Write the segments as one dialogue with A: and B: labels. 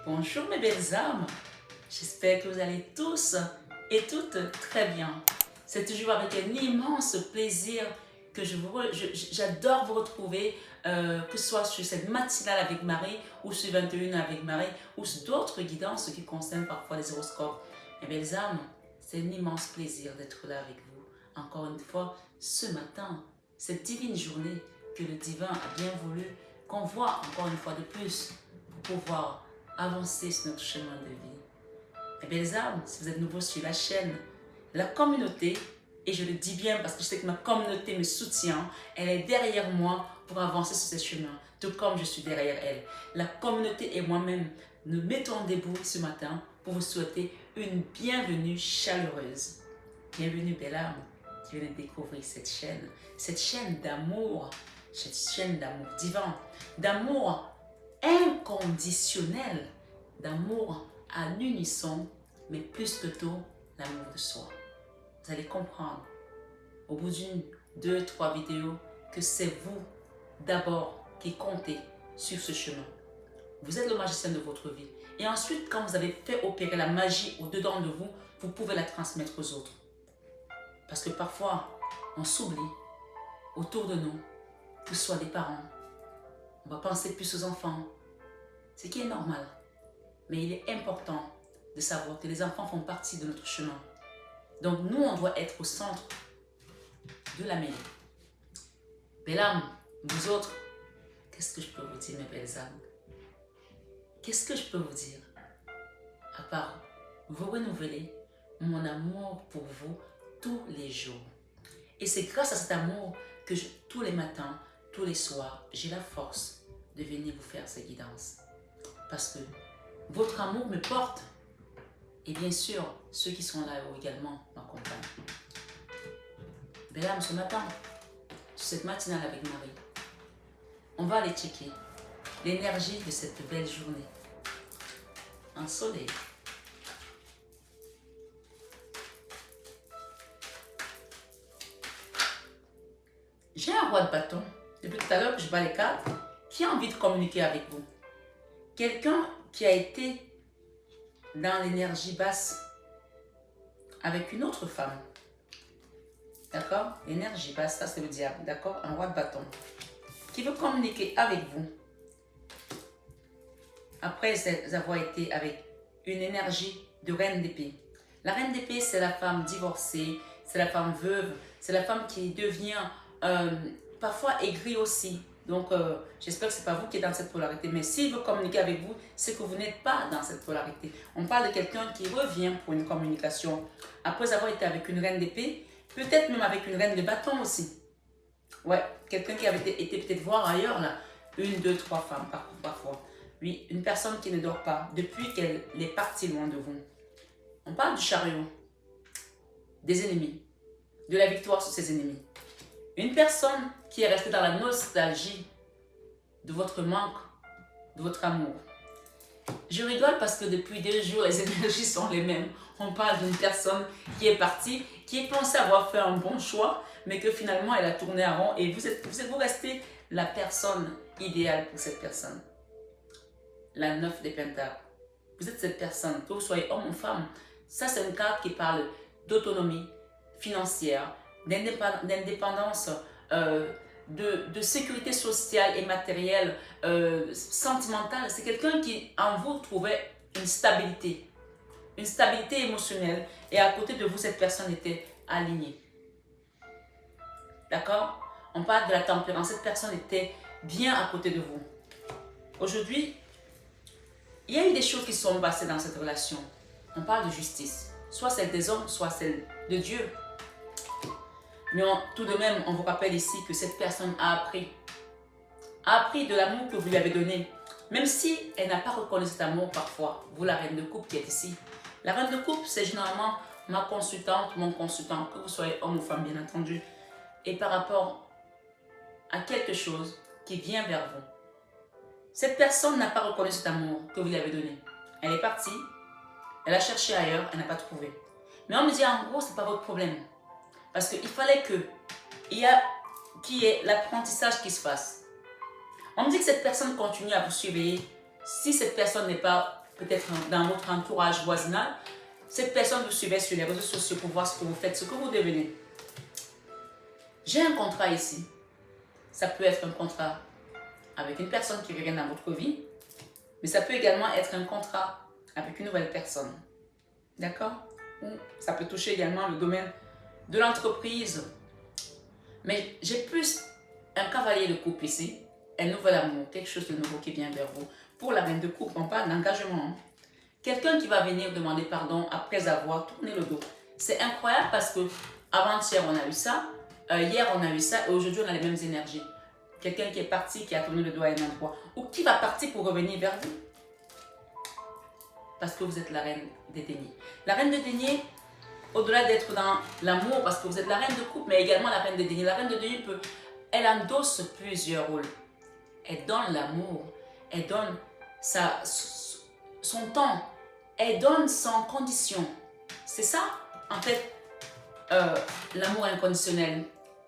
A: Bonjour mes belles âmes, j'espère que vous allez tous et toutes très bien. C'est toujours avec un immense plaisir que j'adore vous retrouver, que ce soit sur cette matinale avec Marie ou sur 21 avec Marie ou sur d'autres guidances qui concernent parfois les horoscopes. Mes belles âmes, c'est un immense plaisir d'être là avec vous. Encore une fois, ce matin, cette divine journée que le divin a bien voulu qu'on voit encore une fois de plus pour pouvoir avancer sur notre chemin de vie. Mes belles âmes, si vous êtes nouveau sur la chaîne, la communauté, et je le dis bien parce que je sais que ma communauté me soutient, elle est derrière moi pour avancer sur ce chemin, tout comme je suis derrière elle. La communauté et moi-même, nous mettons debout ce matin pour vous souhaiter une bienvenue chaleureuse. Bienvenue, belle âme, qui vient de découvrir cette chaîne d'amour, cette chaîne d'amour divin, d'amour inconditionnel, d'amour à l'unisson, mais plus que tout, l'amour de soi. Vous allez comprendre au bout d'une, deux, trois vidéos que c'est vous d'abord qui comptez sur ce chemin. Vous êtes le magicien de votre vie. Et ensuite, quand vous avez fait opérer la magie au-dedans de vous, vous pouvez la transmettre aux autres. Parce que parfois, on s'oublie autour de nous, que ce soit des parents. On va penser plus aux enfants, ce qui est normal. Mais il est important de savoir que les enfants font partie de notre chemin. Donc nous, on doit être au centre de la mêlée. Belle âme, vous autres, qu'est-ce que je peux vous dire, mes belles âmes? Qu'est-ce que je peux vous dire? À part vous renouveler mon amour pour vous tous les jours. Et c'est grâce à cet amour que tous les matins, tous les soirs, j'ai la force de venir vous faire ces guidances. Parce que votre amour me porte. Et bien sûr, ceux qui sont là également m'accompagnent. Belle âme, ce matin, sur cette matinale avec Marie, on va aller checker l'énergie de cette belle journée. Un soleil. J'ai un roi de bâton, depuis tout à l'heure que je bats les cartes, qui a envie de communiquer avec vous. Quelqu'un qui a été dans l'énergie basse avec une autre femme. D'accord? L'énergie basse, ça c'est le diable. D'accord? Un roi de bâton. Qui veut communiquer avec vous. Après avoir été avec une énergie de reine d'épée. La reine d'épée, c'est la femme divorcée, c'est la femme veuve, c'est la femme qui devient parfois aigrie aussi. Donc, j'espère que ce n'est pas vous qui êtes dans cette polarité. Mais s'il veut communiquer avec vous, c'est que vous n'êtes pas dans cette polarité. On parle de quelqu'un qui revient pour une communication. Après avoir été avec une reine d'épée, peut-être même avec une reine de bâton aussi. Ouais, quelqu'un qui avait été peut-être voir ailleurs, là. Une, deux, trois femmes parfois. Oui, une personne qui ne dort pas depuis qu'elle est partie loin de vous. On parle du chariot, des ennemis, de la victoire sur ses ennemis. Une personne qui est restée dans la nostalgie de votre manque, de votre amour. Je rigole parce que depuis 2 jours, les énergies sont les mêmes. On parle d'une personne qui est partie, qui pensait avoir fait un bon choix, mais que finalement, elle a tourné à rond et vous restez la personne idéale pour cette personne. La 9 des pentacles. Vous êtes cette personne, que vous soyez homme ou femme. Ça, c'est une carte qui parle d'autonomie financière, d'indépendance, de sécurité sociale et matérielle, sentimentale. C'est quelqu'un qui, en vous, trouvait une stabilité émotionnelle. Et à côté de vous, cette personne était alignée. D'accord? On parle de la tempérance. Cette personne était bien à côté de vous. Aujourd'hui, il y a eu des choses qui sont passées dans cette relation. On parle de justice. Soit celle des hommes, soit celle de Dieu. Mais tout de même, on vous rappelle ici que cette personne a appris de l'amour que vous lui avez donné. Même si elle n'a pas reconnu cet amour parfois, vous la reine de coupe qui est ici. La reine de coupe, c'est généralement ma consultante, mon consultant, que vous soyez homme ou femme bien entendu. Et par rapport à quelque chose qui vient vers vous. Cette personne n'a pas reconnu cet amour que vous lui avez donné. Elle est partie, elle a cherché ailleurs, elle n'a pas trouvé. Mais on me dit en gros, ce n'est pas votre problème. Parce qu'il fallait qu'il y ait l'apprentissage qui se fasse. On me dit que cette personne continue à vous surveiller si cette personne n'est pas peut-être dans votre entourage voisinage, cette personne vous suivait sur les réseaux sociaux pour voir ce que vous faites, ce que vous devenez. J'ai un contrat ici. Ça peut être un contrat avec une personne qui revient dans votre vie, mais ça peut également être un contrat avec une nouvelle personne. D'accord? Ou ça peut toucher également le domaine de l'entreprise. Mais j'ai plus un cavalier de coupe ici, un nouvel amour, quelque chose de nouveau qui vient vers vous. Pour la reine de coupe, on parle d'engagement. Hein? Quelqu'un qui va venir demander pardon après avoir tourné le dos. C'est incroyable parce que avant-hier on a eu ça, hier on a eu ça et aujourd'hui on a les mêmes énergies. Quelqu'un qui est parti, qui a tourné le dos à un endroit ou qui va partir pour revenir vers vous. Parce que vous êtes la reine des deniers. La reine des deniers, au-delà d'être dans l'amour, parce que vous êtes la reine de coupe, mais également la reine des deniers. La reine des deniers elle endosse plusieurs rôles. Elle donne l'amour, elle donne son temps, elle donne sans condition. C'est ça, en fait, l'amour inconditionnel.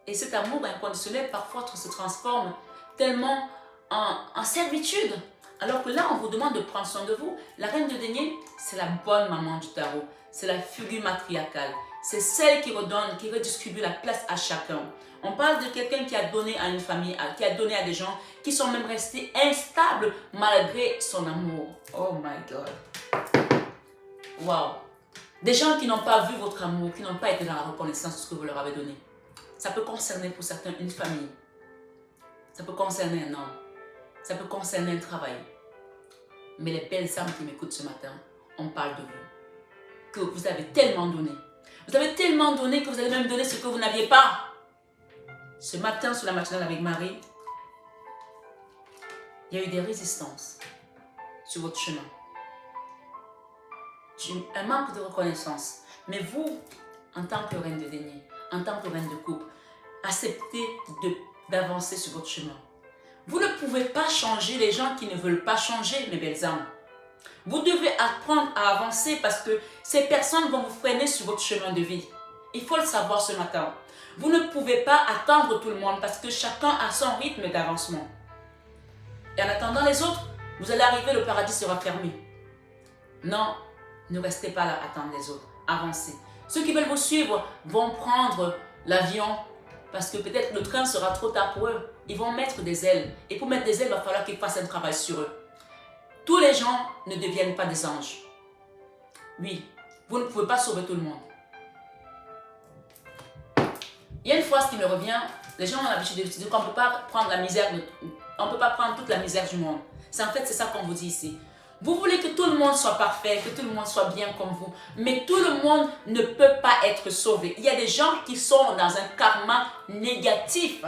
A: Et cet amour inconditionnel, parfois, se transforme tellement en servitude. Alors que là, on vous demande de prendre soin de vous. La reine de denier, c'est la bonne maman du tarot. C'est la figure matriarcale. C'est celle qui redonne, qui redistribue la place à chacun. On parle de quelqu'un qui a donné à une famille, qui a donné à des gens qui sont même restés instables malgré son amour. Oh my God. Wow. Des gens qui n'ont pas vu votre amour, qui n'ont pas été dans la reconnaissance de ce que vous leur avez donné. Ça peut concerner pour certains une famille. Ça peut concerner un homme. Ça peut concerner un travail. Mais les belles âmes qui m'écoutent ce matin, on parle de vous. Que vous avez tellement donné. Vous avez tellement donné que vous avez même donné ce que vous n'aviez pas. Ce matin, sur la matinale avec Marie, il y a eu des résistances sur votre chemin. Un manque de reconnaissance. Mais vous, en tant que reine de denier, en tant que reine de coupe, acceptez d'avancer sur votre chemin. Vous ne pouvez pas changer les gens qui ne veulent pas changer, mes belles âmes. Vous devez apprendre à avancer parce que ces personnes vont vous freiner sur votre chemin de vie. Il faut le savoir ce matin. Vous ne pouvez pas attendre tout le monde parce que chacun a son rythme d'avancement. Et en attendant les autres, vous allez arriver, le paradis sera fermé. Non, ne restez pas là, attendre les autres. Avancez. Ceux qui veulent vous suivre vont prendre l'avion parce que peut-être le train sera trop tard pour eux. Ils vont mettre des ailes. Et pour mettre des ailes, il va falloir qu'ils fassent un travail sur eux. Tous les gens ne deviennent pas des anges. Oui, vous ne pouvez pas sauver tout le monde. Il y a une phrase qui me revient. Les gens ont l'habitude de dire qu'on ne peut pas prendre la misère, on ne peut pas prendre toute la misère du monde. En fait, c'est ça qu'on vous dit ici. Vous voulez que tout le monde soit parfait, que tout le monde soit bien comme vous. Mais tout le monde ne peut pas être sauvé. Il y a des gens qui sont dans un karma négatif.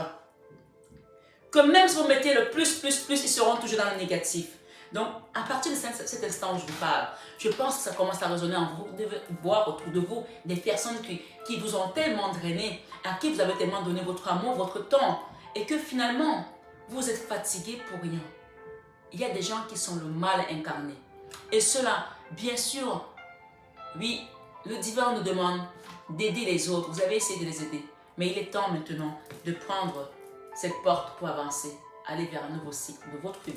A: Que même si vous mettez le plus, ils seront toujours dans le négatif. Donc, à partir de cet instant où je vous parle, je pense que ça commence à résonner en vous. Vous devez voir autour de vous des personnes qui vous ont tellement drainé, à qui vous avez tellement donné votre amour, votre temps, et que finalement, vous êtes fatigué pour rien. Il y a des gens qui sont le mal incarné. Et cela, bien sûr, oui, le divin nous demande d'aider les autres. Vous avez essayé de les aider. Mais il est temps maintenant de prendre cette porte pour avancer, aller vers un nouveau cycle de votre vie,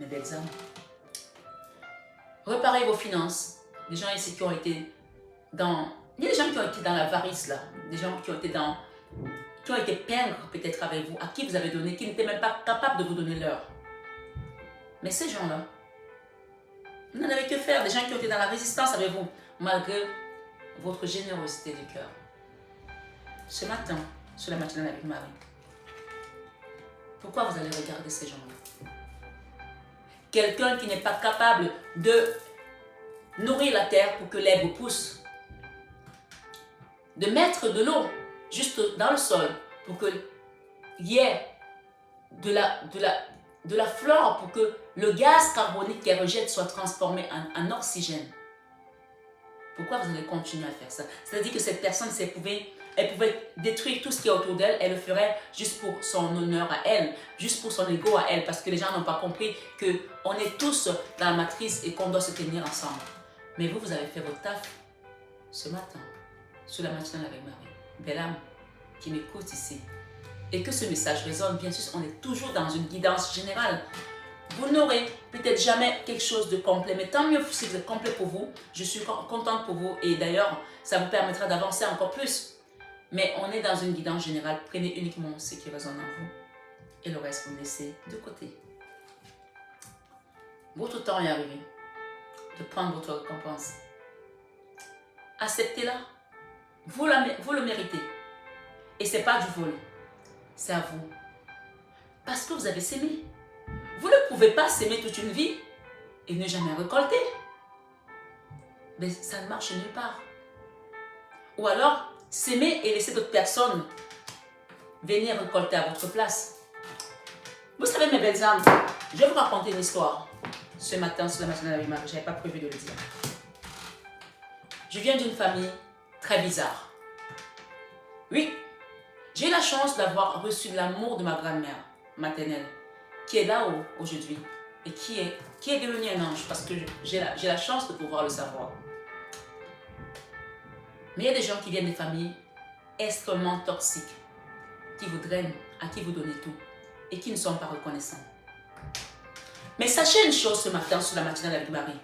A: mes belles âmes. Réparez vos finances. Des gens ici qui ont été dans... Il y a des gens qui ont été dans l'avarice, là. Des gens qui ont été dans... qui ont été pingres peut-être avec vous, à qui vous avez donné, qui n'étaient même pas capables de vous donner l'heure. Mais ces gens-là, vous n'en avez que faire. Des gens qui ont été dans la résistance avec vous, malgré votre générosité du cœur. Ce matin, sur la matinale avec Marie, pourquoi vous allez regarder ces gens-là? Quelqu'un qui n'est pas capable de nourrir la terre pour que l'herbe pousse. De mettre de l'eau juste dans le sol pour qu'il y ait de la flore pour que le gaz carbonique qu'elle rejette soit transformé en oxygène. Pourquoi vous allez continuer à faire ça? C'est-à-dire que cette personne, elle pouvait détruire tout ce qui est autour d'elle, elle le ferait juste pour son honneur à elle, juste pour son ego à elle, parce que les gens n'ont pas compris qu'on est tous dans la matrice et qu'on doit se tenir ensemble. Mais vous avez fait votre taf ce matin, sur la matinale avec Marie. Belle âme qui m'écoute ici. Et que ce message résonne, bien sûr, on est toujours dans une guidance générale. Vous n'aurez peut-être jamais quelque chose de complet, mais tant mieux si vous êtes complet pour vous. Je suis contente pour vous et d'ailleurs, ça vous permettra d'avancer encore plus. Mais on est dans une guidance générale. Prenez uniquement ce qui résonne en vous et le reste, vous me laissez de côté. Votre temps est arrivé de prendre votre récompense. Acceptez-la. Vous le méritez. Et ce n'est pas du vol. C'est à vous. Parce que vous avez sémé. Vous ne pouvez pas s'aimer toute une vie et ne jamais récolter. Mais ça ne marche nulle part. Ou alors, s'aimer et laisser d'autres personnes venir récolter à votre place. Vous savez, mes belles âmes, je vais vous raconter une histoire. Ce matin, sur la matinale avec Marie, je n'avais pas prévu de le dire. Je viens d'une famille très bizarre. Oui, j'ai eu la chance d'avoir reçu l'amour de ma grand-mère maternelle, qui est là-haut aujourd'hui et qui est devenue un ange parce que j'ai la chance de pouvoir le savoir. Mais il y a des gens qui viennent des familles extrêmement toxiques, qui vous drainent, à qui vous donnez tout et qui ne sont pas reconnaissants. Mais sachez une chose ce matin sur la matinale avec Marie.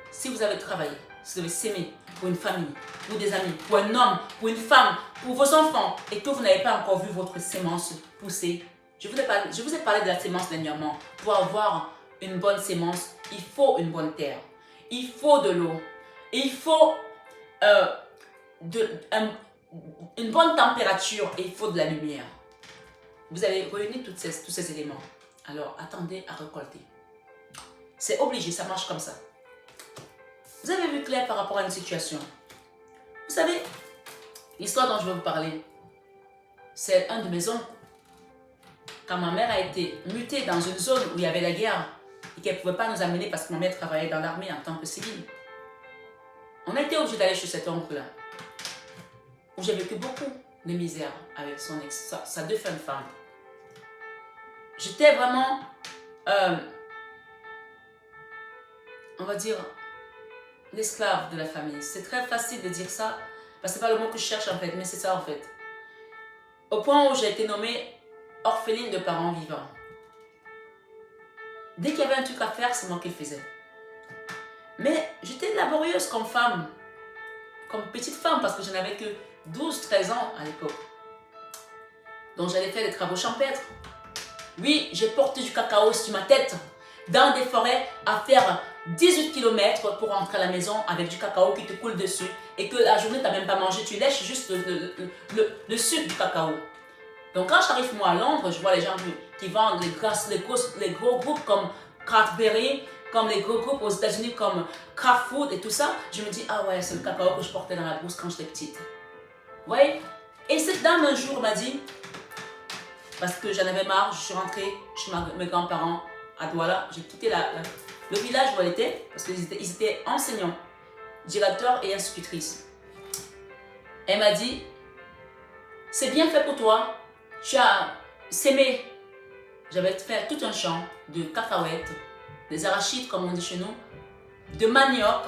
A: Si vous avez travaillé, si vous avez sémé pour une famille, pour des amis, pour un homme, pour une femme, pour vos enfants et que vous n'avez pas encore vu votre sémence pousser, je vous ai parlé de la sémence dernièrement. Pour avoir une bonne sémence, il faut une bonne terre. Il faut de l'eau. Il faut une bonne température et il faut de la lumière. Vous avez réuni tous ces éléments. Alors, attendez à récolter. C'est obligé, ça marche comme ça. Vous avez vu clair par rapport à une situation. Vous savez, l'histoire dont je vais vous parler, c'est un de mes oncles. Quand ma mère a été mutée dans une zone où il y avait la guerre et qu'elle ne pouvait pas nous amener parce que ma mère travaillait dans l'armée en tant que civile. On a été obligé d'aller chez cet oncle-là, où j'ai vécu beaucoup de misère avec sa défunte femme. J'étais vraiment, on va dire, l'esclave de la famille. C'est très facile de dire ça, parce que ce n'est pas le mot que je cherche en fait, mais c'est ça en fait. Au point où j'ai été nommée orpheline de parents vivants. Dès qu'il y avait un truc à faire, c'est moi qui le faisais. Mais j'étais laborieuse comme femme, comme petite femme, parce que je n'avais que 12-13 ans à l'époque. Donc j'allais faire des travaux champêtres. Oui, j'ai porté du cacao sur ma tête dans des forêts à faire 18 km pour rentrer à la maison avec du cacao qui te coule dessus et que la journée tu n'as même pas mangé, tu lèches juste le sucre du cacao. Donc quand j'arrive moi à Londres, je vois les gens qui vendent les gros groupes comme Craftberry, comme les gros groupes aux États-Unis comme Kraft Food et tout ça. Je me dis, ah ouais, c'est le cacao que je portais dans la brousse quand j'étais petite. Vous voyez? Et cette dame un jour m'a dit, parce que j'en avais marre, je suis rentrée chez mes grands-parents à Douala. J'ai quitté le village où elle était, parce qu'ils étaient enseignants, directeurs et institutrices. Elle m'a dit, c'est bien fait pour toi, tu as sémé. J'avais fait tout un champ de cacahuètes, des arachides comme on dit chez nous, de manioc,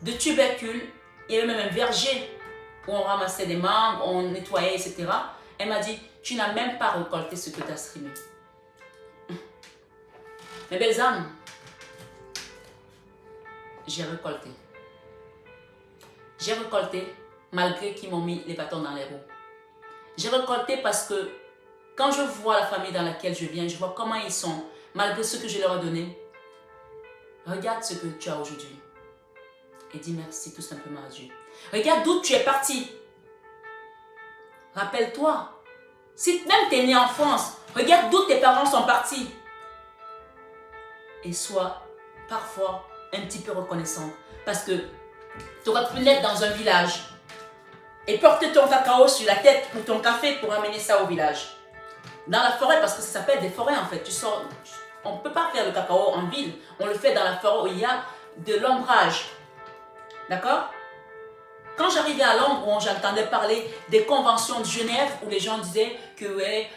A: de tubercules, il y avait même un verger où on ramassait des mangues, on nettoyait, etc. Elle m'a dit, tu n'as même pas récolté ce que tu as sémé. Mes belles âmes, j'ai récolté. J'ai récolté malgré qu'ils m'ont mis les bâtons dans les roues. J'ai récolté parce que quand je vois la famille dans laquelle je viens, je vois comment ils sont, malgré ce que je leur ai donné. Regarde ce que tu as aujourd'hui et dis merci tout simplement à Dieu. Regarde d'où tu es parti. Rappelle-toi, si même tu es né en France, regarde d'où tes parents sont partis. Et sois parfois un petit peu reconnaissant. Parce que tu aurais pu naître dans un village et porter ton cacao sur la tête ou ton café pour amener ça au village. Dans la forêt, parce que ça s'appelle des forêts en fait. On ne peut pas faire le cacao en ville. On le fait dans la forêt où il y a de l'ombrage. D'accord? Quand j'arrivais à Londres, où j'entendais parler des conventions de Genève, où les gens disaient que ouais,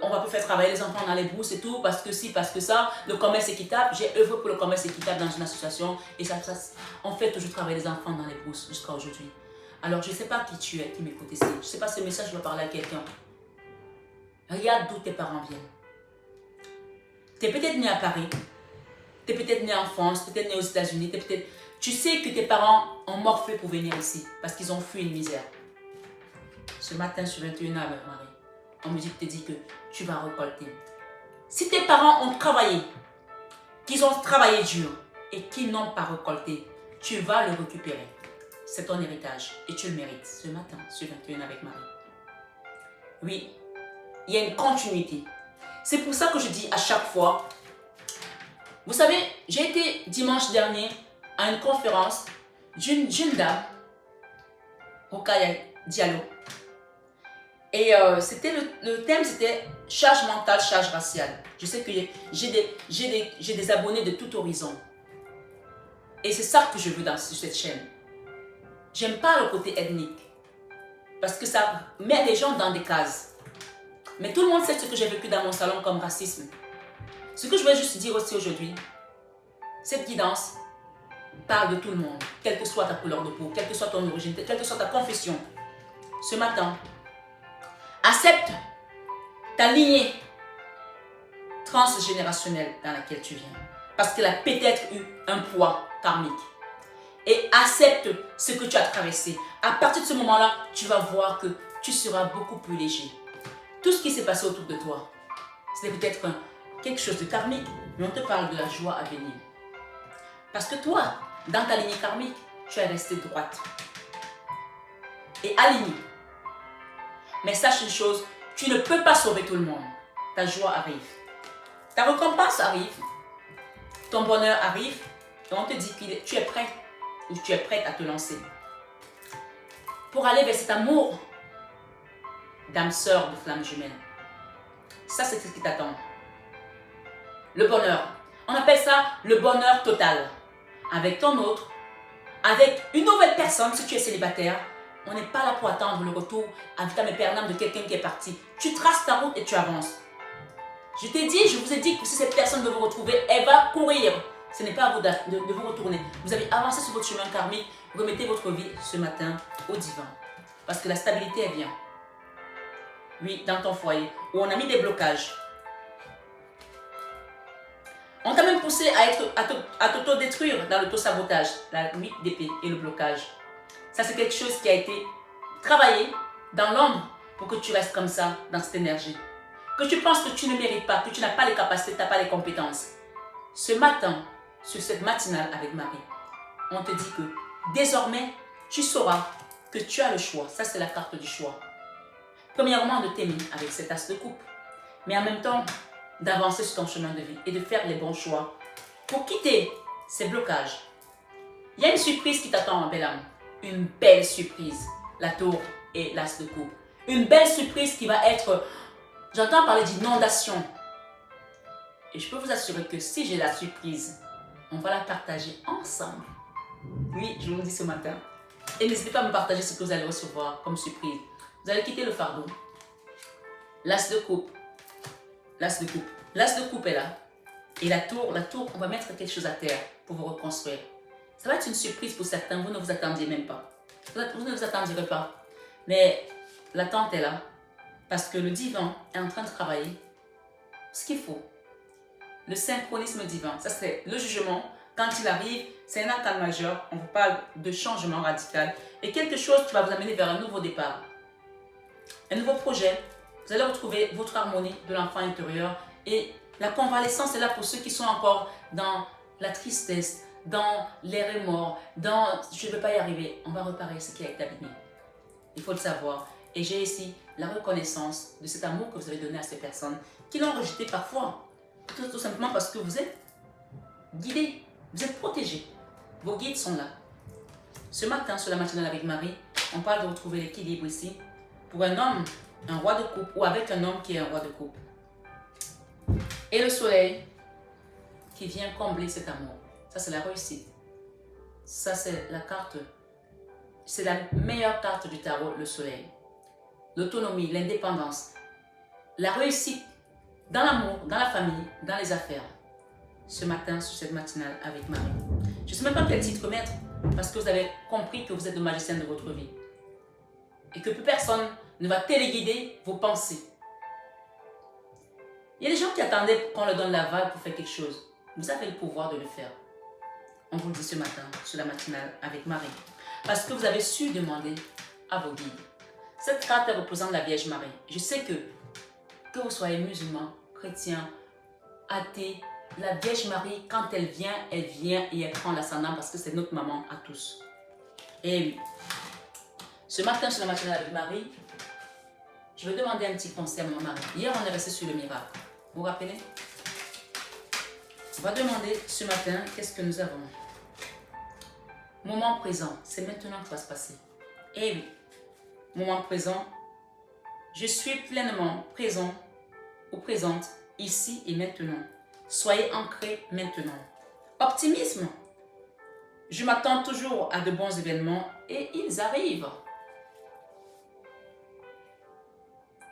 A: on va plus faire travailler les enfants dans les brousses et tout, parce que si, parce que ça, le commerce équitable, j'ai œuvré pour le commerce équitable dans une association, et ça, on fait toujours travailler les enfants dans les brousses jusqu'à aujourd'hui. Alors, je ne sais pas qui tu es, qui m'écoute ici. Je ne sais pas si ce message va parler à quelqu'un. Regarde d'où tes parents viennent. Tu es peut-être né à Paris, tu es peut-être né en France, peut-être né aux États-Unis, tu sais que tes parents ont morflé pour venir ici parce qu'ils ont fui une misère. Ce matin, sur 21 avec Marie, on me te dit que tu vas récolter. Si tes parents ont travaillé, qu'ils ont travaillé dur et qu'ils n'ont pas récolté, tu vas le récupérer. C'est ton héritage et tu le mérites. Ce matin, sur 21 avec Marie. Oui, il y a une continuité. C'est pour ça que je dis à chaque fois, vous savez, j'ai été dimanche dernier à une conférence d'une jeune dame, Rokaya Diallo. Et le thème, c'était charge mentale, charge raciale. Je sais que j'ai des abonnés de tout horizon. Et c'est ça que je veux sur cette chaîne. J'aime pas le côté ethnique. Parce que ça met les gens dans des cases. Mais tout le monde sait ce que j'ai vécu dans mon salon comme racisme. Ce que je veux juste dire aussi aujourd'hui, cette guidance parle de tout le monde, quelle que soit ta couleur de peau, quelle que soit ton origine, quelle que soit ta confession. Ce matin, accepte ta lignée transgénérationnelle dans laquelle tu viens. Parce qu'elle a peut-être eu un poids karmique. Et accepte ce que tu as traversé. À partir de ce moment-là, tu vas voir que tu seras beaucoup plus léger. Tout ce qui s'est passé autour de toi, c'était peut-être quelque chose de karmique, mais on te parle de la joie à venir. Parce que toi, dans ta lignée karmique, tu es resté droite et alignée. Mais sache une chose, tu ne peux pas sauver tout le monde. Ta joie arrive. Ta récompense arrive. Ton bonheur arrive. Et on te dit que tu es prêt ou tu es prête à te lancer. Pour aller vers cet amour d'âme sœur de flamme jumelle. Ça, c'est ce qui t'attend. Le bonheur. On appelle ça le bonheur total. Avec ton autre, avec une nouvelle personne, si tu es célibataire, on n'est pas là pour attendre le retour à vitam aeternam de quelqu'un qui est parti. Tu traces ta route et tu avances. Je vous ai dit que si cette personne veut vous retrouver, elle va courir. Ce n'est pas à vous de vous retourner. Vous avez avancé sur votre chemin karmique. Remettez votre vie ce matin au divin. Parce que la stabilité, elle vient. Oui, dans ton foyer, où on a mis des blocages. On t'a même poussé à t'auto-détruire dans l'auto-sabotage, la 8 d'épée et le blocage. Ça, c'est quelque chose qui a été travaillé dans l'ombre pour que tu restes comme ça, dans cette énergie. Que tu penses que tu ne mérites pas, que tu n'as pas les capacités, tu n'as pas les compétences. Ce matin, sur cette matinale avec Marie, on te dit que désormais, tu sauras que tu as le choix. Ça, c'est la carte du choix. Premièrement, de t'aimer avec cet as de coupe. Mais en même temps, d'avancer sur ton chemin de vie et de faire les bons choix pour quitter ces blocages. Il y a une surprise qui t'attend, ma belle âme. Une belle surprise. La tour et l'as de coupe. Une belle surprise qui va être... J'entends parler d'inondation. Et je peux vous assurer que si j'ai la surprise, on va la partager ensemble. Oui, je vous le dis ce matin. Et n'hésitez pas à me partager ce que vous allez recevoir comme surprise. Vous allez quitter le fardeau. L'as de coupe. L'as de coupe. L'as de coupe est là. Et la tour, on va mettre quelque chose à terre pour vous reconstruire. Ça va être une surprise pour certains. Vous ne vous attendiez même pas. Vous ne vous attendirez pas. Mais l'attente est là. Parce que le divin est en train de travailler ce qu'il faut. Le synchronisme divin, ça c'est le jugement. Quand il arrive, c'est un arcane majeur. On vous parle de changement radical. Et quelque chose qui va vous amener vers un nouveau départ. Un nouveau projet. Vous allez retrouver votre harmonie de l'enfant intérieur. Et la convalescence est là pour ceux qui sont encore dans la tristesse, dans les remords, dans « je ne vais pas y arriver ». On va réparer ce qui a été abîmé. Il faut le savoir. Et j'ai ici la reconnaissance de cet amour que vous avez donné à ces personnes qui l'ont rejeté parfois. Tout simplement parce que vous êtes guidés, vous êtes protégés. Vos guides sont là. Ce matin, sur la matinale avec Marie, on parle de retrouver l'équilibre ici. Pour un homme, un roi de coupe, ou avec un homme qui est un roi de coupe. Et le soleil qui vient combler cet amour. Ça, c'est la réussite. Ça, c'est la carte. C'est la meilleure carte du tarot, le soleil. L'autonomie, l'indépendance, la réussite dans l'amour, dans la famille, dans les affaires. Ce matin, sur cette matinale avec Marie. Je ne sais même pas quel titre mettre, parce que vous avez compris que vous êtes le magicien de votre vie. Et que plus personne ne va téléguider vos pensées. Il y a des gens qui attendaient qu'on leur donne l'aval pour faire quelque chose. Vous avez le pouvoir de le faire. On vous le dit ce matin, sur la matinale, avec Marie. Parce que vous avez su demander à vos guides. Cette carte elle représente la Vierge Marie. Je sais que vous soyez musulman, chrétien, athée, la Vierge Marie, quand elle vient et elle prend l'ascendant parce que c'est notre maman à tous. Et oui, ce matin, sur la matinale avec Marie, je vais demander un petit conseil à maman Marie. Hier, on est resté sur le miracle. Vous vous rappelez? On va demander ce matin, qu'est-ce que nous avons? Moment présent, c'est maintenant que ça va se passer. Et oui, moment présent, je suis pleinement présent ou présente ici et maintenant. Soyez ancrés maintenant. Optimisme. Je m'attends toujours à de bons événements et ils arrivent.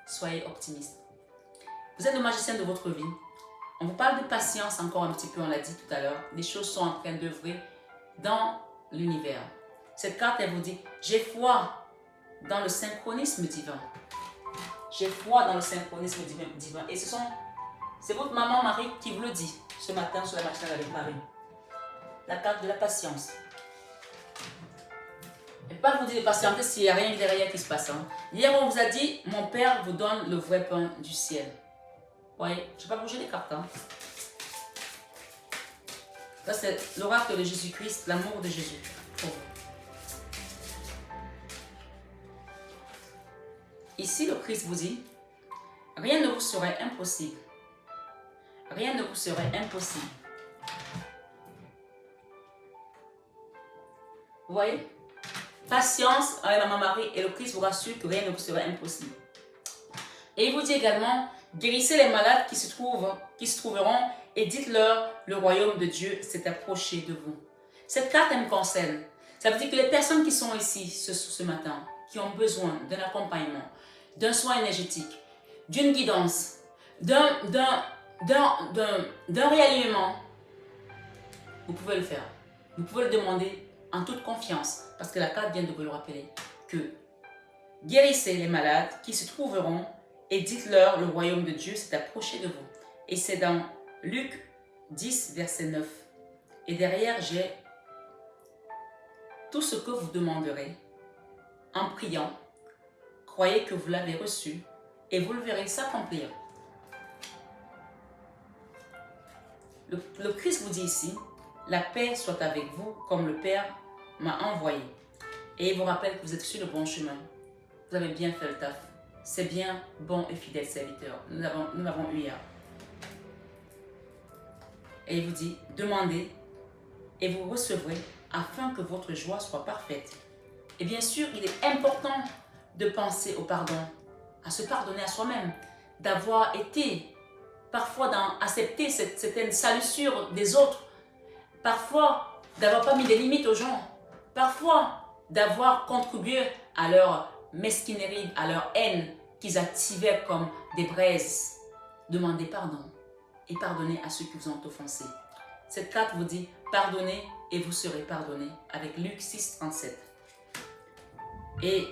A: Soyez optimiste. Vous êtes le magicien de votre vie. On vous parle de patience encore un petit peu, on l'a dit tout à l'heure. Les choses sont en train d'œuvrer dans l'univers. Cette carte, elle vous dit, j'ai foi dans le synchronisme divin. J'ai foi dans le synchronisme divin. Et c'est votre maman Marie qui vous le dit ce matin sur la matinale avec Marie. La carte de la patience. Et pas vous dire de patienter s'il n'y a rien derrière qui se passe. Hein. Hier, on vous a dit, mon Père vous donne le vrai pain du ciel. Vous voyez, je ne vais pas bouger les cartes. Hein. Ça, c'est l'oracle de Jésus-Christ, l'amour de Jésus pour vous. Ici, le Christ vous dit, rien ne vous serait impossible. Rien ne vous serait impossible. Vous voyez? Patience avec Maman Marie et le Christ vous rassure que rien ne vous serait impossible. Et il vous dit également, guérissez les malades qui se trouveront et dites-leur, le royaume de Dieu s'est approché de vous. Cette carte, elle me concerne. Ça veut dire que les personnes qui sont ici ce matin, qui ont besoin d'un accompagnement, d'un soin énergétique, d'une guidance, d'un réalignement, vous pouvez le faire. Vous pouvez le demander en toute confiance, parce que la carte vient de vous le rappeler, que guérissez les malades qui se trouveront et dites-leur, le royaume de Dieu s'est approché de vous. Et c'est dans Luc 10, verset 9. Et derrière, j'ai tout ce que vous demanderez en priant. Croyez que vous l'avez reçu et vous le verrez s'accomplir. Le Christ vous dit ici, la paix soit avec vous comme le Père m'a envoyé. Et il vous rappelle que vous êtes sur le bon chemin. Vous avez bien fait le taf. C'est bien, bon et fidèle serviteur. Nous l'avons eu hier. Et il vous dit, demandez et vous recevrez afin que votre joie soit parfaite. Et bien sûr, il est important de penser au pardon, à se pardonner à soi-même, d'avoir été parfois dans accepter certaines salissures des autres, parfois d'avoir pas mis des limites aux gens, parfois d'avoir contribué à leur mesquinerie, à leur haine qu'ils activaient comme des braises. Demandez pardon et pardonnez à ceux qui vous ont offensé. Cette carte vous dit pardonnez et vous serez pardonné avec Luc 6, 37. Et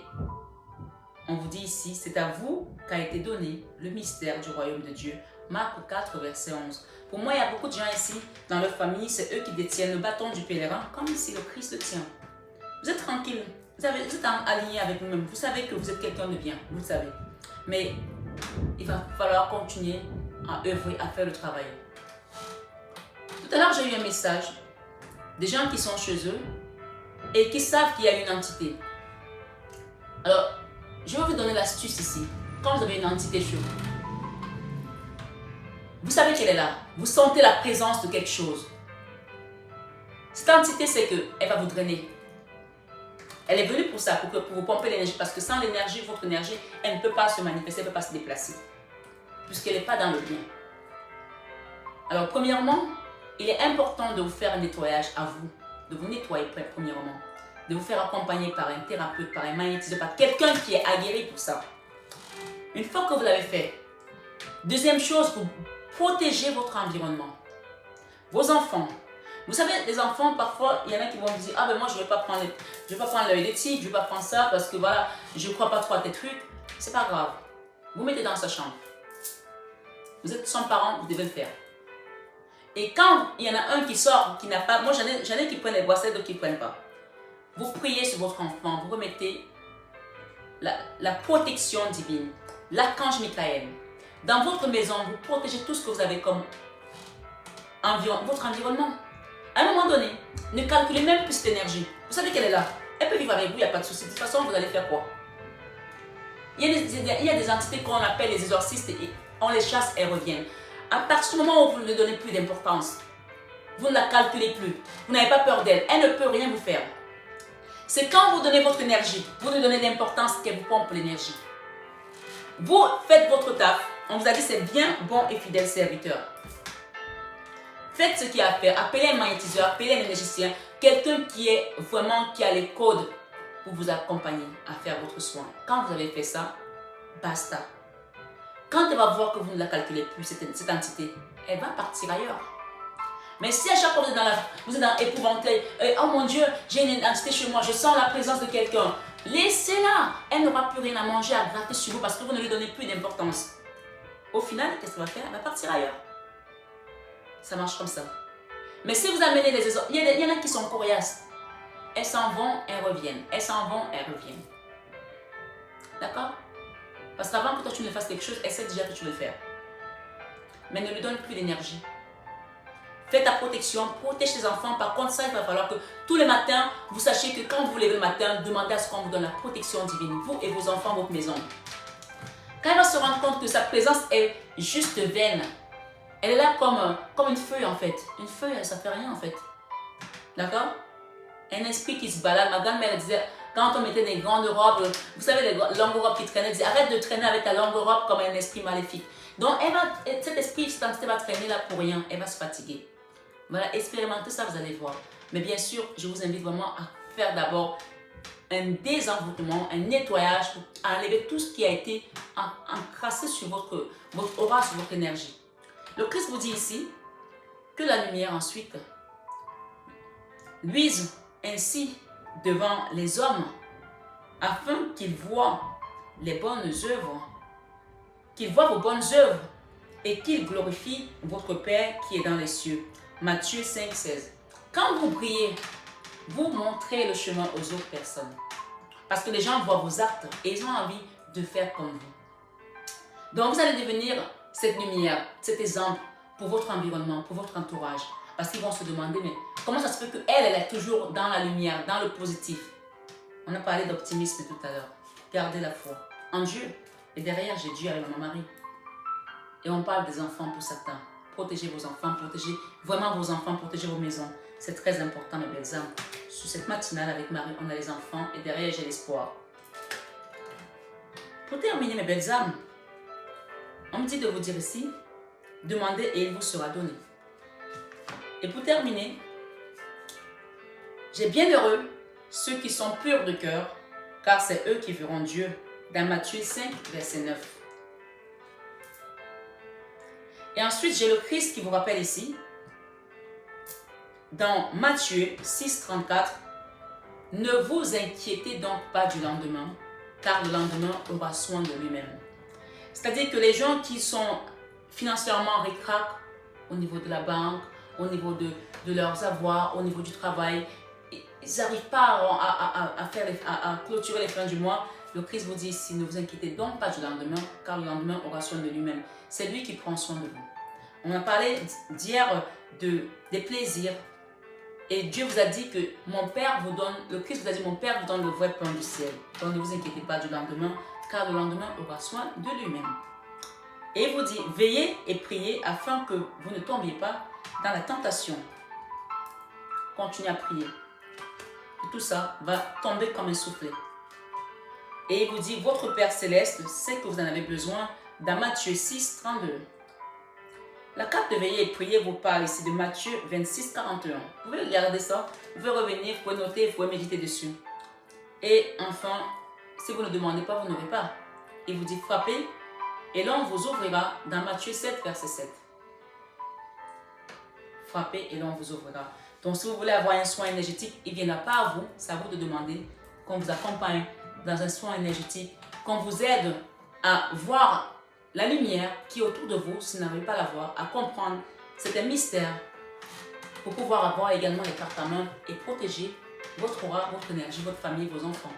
A: on vous dit ici, c'est à vous qu'a été donné le mystère du royaume de Dieu. Marc 4, verset 11. Pour moi, il y a beaucoup de gens ici, dans leur famille, c'est eux qui détiennent le bâton du pèlerin, comme ici le Christ le tient. Vous êtes tranquille, vous êtes aligné avec vous-même, vous savez que vous êtes quelqu'un de bien, vous le savez. Mais il va falloir continuer à œuvrer, à faire le travail. Tout à l'heure, j'ai eu un message des gens qui sont chez eux et qui savent qu'il y a une entité. Alors, je vais vous donner l'astuce ici. Quand vous avez une entité chez vous, vous savez qu'elle est là. Vous sentez la présence de quelque chose. Cette entité, c'est qu'elle va vous drainer. Elle est venue pour ça, pour vous pomper l'énergie. Parce que sans l'énergie, votre énergie, elle ne peut pas se manifester, elle ne peut pas se déplacer. Puisqu'elle n'est pas dans le bien. Alors, premièrement, il est important de vous faire un nettoyage à vous. De vous nettoyer premièrement. De vous faire accompagner par un thérapeute, par un magnétiseur, par quelqu'un qui est aguerri pour ça. Une fois que vous l'avez fait, deuxième chose, vous protégez votre environnement. Vos enfants. Vous savez, les enfants, parfois, il y en a qui vont vous dire, ah ben moi je ne vais pas prendre l'œil des tigres, je ne vais pas prendre ça parce que voilà, je ne crois pas trop à tes trucs. C'est pas grave. Vous mettez dans sa chambre. Vous êtes son parent, vous devez le faire. Et quand il y en a un qui sort, qui n'a pas... Moi, j'en ai qui prennent les bracelets, d'autres qui ne prennent pas. Vous priez sur votre enfant, vous remettez la protection divine, l'archange Michael. Dans votre maison, vous protégez tout ce que vous avez comme votre environnement. À un moment donné, ne calculez même plus cette énergie. Vous savez qu'elle est là. Elle peut vivre avec vous, il n'y a pas de souci. De toute façon, vous allez faire quoi? Il y a des entités qu'on appelle les exorcistes et on les chasse et elles reviennent. À partir du moment où vous ne lui donnez plus d'importance, vous ne la calculez plus, vous n'avez pas peur d'elle, elle ne peut rien vous faire. C'est quand vous donnez votre énergie, vous lui donnez l'importance qu'elle vous pompe l'énergie. Vous faites votre taf, on vous a dit c'est bien, bon et fidèle serviteur. Faites ce qu'il y a à faire, appelez un magnétiseur, appelez un énergicien, quelqu'un qui a les codes pour vous accompagner à faire votre soin. Quand vous avez fait ça, basta. Quand elle va voir que vous ne la calculez plus, cette entité, elle va partir ailleurs. Mais si à chaque fois vous êtes dans épouvanté, oh mon Dieu, j'ai une entité chez moi, je sens la présence de quelqu'un, laissez-la. Elle n'aura plus rien à manger, à gratter sur vous parce que vous ne lui donnez plus d'importance. Au final, qu'est-ce qu'elle va faire? Elle va partir ailleurs. Ça marche comme ça. Mais si vous amenez les autres, il y en a qui sont coriaces. Elles s'en vont, elles reviennent. Elles s'en vont, elles reviennent. D'accord? Parce qu'avant que toi tu ne fasses quelque chose, elle sait déjà que tu veux le faire. Mais ne lui donne plus d'énergie. Fais ta protection, protège tes enfants. Par contre, ça, il va falloir que tous les matins, vous sachiez que quand vous vous levez le matin, demandez à ce qu'on vous donne la protection divine, vous et vos enfants, votre maison. Quand elle va se rendre compte que sa présence est juste vaine, elle est là comme une feuille en fait. Une feuille, ça ne fait rien en fait. D'accord? Un esprit qui se balade. Ma grand-mère disait, quand on mettait des grandes robes, vous savez, les longues robes qui traînaient, elle disait, arrête de traîner avec ta longue robe comme un esprit maléfique. Donc, cet esprit, cette entité va traîner là pour rien, elle va se fatiguer. Voilà, expérimentez ça, vous allez voir. Mais bien sûr, je vous invite vraiment à faire d'abord un désenvoûtement, un nettoyage pour enlever tout ce qui a été encrassé sur votre aura, sur votre énergie. Le Christ vous dit ici que la lumière ensuite luise ainsi devant les hommes afin qu'ils voient les bonnes œuvres, qu'ils voient vos bonnes œuvres et qu'ils glorifient votre Père qui est dans les cieux. Matthieu 5, 16. Quand vous priez, vous montrez le chemin aux autres personnes. Parce que les gens voient vos actes et ils ont envie de faire comme vous. Donc vous allez devenir cette lumière, cet exemple pour votre environnement, pour votre entourage. Parce qu'ils vont se demander, mais comment ça se fait qu'elle est toujours dans la lumière, dans le positif? On a parlé d'optimisme tout à l'heure. Gardez la foi en Dieu. Et derrière, j'ai Dieu avec mon mari. Et on parle des enfants pour certains. Protégez vos enfants, protégez vraiment vos enfants, protégez vos maisons. C'est très important, mes belles âmes. Sur cette matinale avec Marie, on a les enfants et derrière, j'ai l'espoir. Pour terminer, mes belles âmes, on me dit de vous dire ici, demandez et il vous sera donné. Et pour terminer, j'ai bienheureux ceux qui sont purs de cœur, car c'est eux qui verront Dieu. Dans Matthieu 5, verset 9. Et ensuite, j'ai le Christ qui vous rappelle ici, dans Matthieu 6, 34, ne vous inquiétez donc pas du lendemain, car le lendemain aura soin de lui-même. C'est-à-dire que les gens qui sont financièrement ric-rac au niveau de la banque, au niveau de leurs avoirs, au niveau du travail, ils n'arrivent pas à clôturer les fins du mois. Le Christ vous dit ici, ne vous inquiétez donc pas du lendemain, car le lendemain aura soin de lui-même. C'est lui qui prend soin de vous. On a parlé d'hier des plaisirs. Et Dieu vous a dit que mon Père vous donne, le Christ vous a dit, mon Père vous donne le vrai pain du ciel. Donc ne vous inquiétez pas du lendemain, car le lendemain aura soin de lui-même. Et il vous dit, veillez et priez afin que vous ne tombiez pas dans la tentation. Continuez à prier. Et tout ça va tomber comme un soufflet. Et il vous dit, votre Père Céleste sait que vous en avez besoin dans Matthieu 6, 32. La carte de veiller et prier vous parle ici de Matthieu 26, 41. Vous pouvez regarder ça, vous pouvez revenir, vous pouvez noter, vous pouvez méditer dessus. Et enfin, si vous ne demandez pas, vous n'aurez pas. Il vous dit frappez et l'on vous ouvrira dans Matthieu 7, verset 7. Frappez et l'on vous ouvrira. Donc si vous voulez avoir un soin énergétique, il ne viendra pas à vous, c'est à vous de demander qu'on vous accompagne dans un soin énergétique, qu'on vous aide à voir la lumière qui est autour de vous, si vous n'arrivez pas à la voir, à comprendre, c'est un mystère pour pouvoir avoir également les cartes à main et protéger votre aura, votre énergie, votre famille, vos enfants.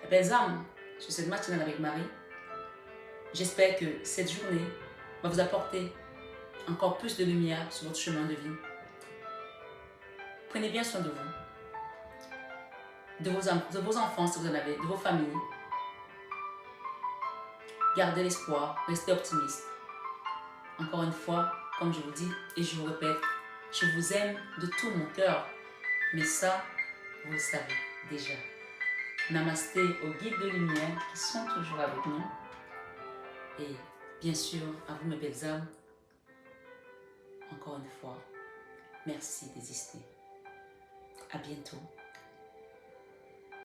A: Eh bien, âmes, sur cette matinale avec Marie, j'espère que cette journée va vous apporter encore plus de lumière sur votre chemin de vie. Prenez bien soin de vous, de vos enfants si vous en avez, de vos familles. Gardez l'espoir, restez optimiste. Encore une fois, comme je vous dis et je vous répète, je vous aime de tout mon cœur. Mais ça, vous le savez déjà. Namasté aux guides de lumière qui sont toujours avec nous. Et bien sûr, à vous mes belles âmes, encore une fois, merci d'exister. À bientôt.